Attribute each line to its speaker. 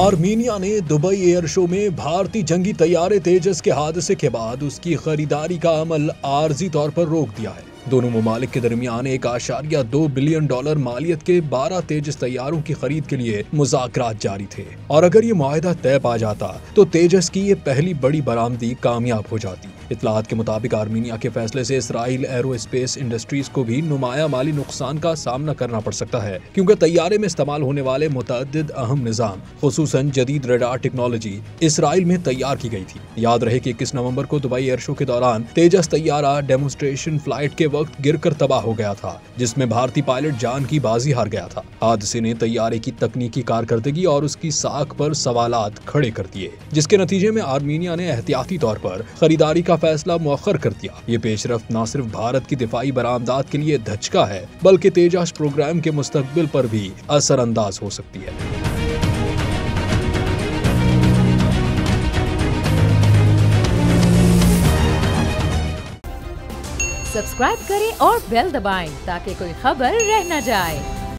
Speaker 1: Armenia ने Dubai air show में भारतीय जंगी तैयारे तेजस के हादसे के बाद उसकी खरीदारी का अमल आर्जी तौर पर रोक दिया है। दोनों ममालिक के दरमियान $1.2 बिलियन मालियत के 12 तेजस तैयारों की खरीद के लिए मुज़ाकरात जारी थे और अगर ये मुआहदा तय पा जाता तो तेजस की ये पहली बड़ी बरामदी कामयाब हो जाती। इत्तलात के मुताबिक आर्मीनिया के फैसले से इसराइल एरोस्पेस इंडस्ट्रीज को भी नुमाया माली नुकसान का सामना करना पड़ सकता है, क्योंकि तैयारे में इस्तेमाल होने वाले मुतअद्दिद अहम निज़ाम खुसूसन जदीद रडार टेक्नोलॉजी इसराइल में तैयार की गई थी। याद रहे कि 21 नवंबर को दुबई एयर शो के दौरान तेजस तैयारा डेमोन्स्ट्रेशन फ्लाइट के वक्त गिरकर तबाह हो गया था, जिसमें भारतीय पायलट जान की बाजी हार गया था। हादसे ने तैयारे की तकनीकी कारकर्दगी और उसकी साख पर सवालात खड़े कर दिए, जिसके नतीजे में आर्मीनिया ने एहतियाती तौर पर खरीदारी का फैसला मुअख्खर कर दिया। ये पेशरफ्त न सिर्फ भारत की दिफाई बरामदात के लिए धचका है, बल्कि तेजस प्रोग्राम के मुस्तकबिल पर भी असरअंदाज हो सकती है।
Speaker 2: सब्सक्राइब करें और बेल दबाएं ताकि कोई खबर रह न जाए।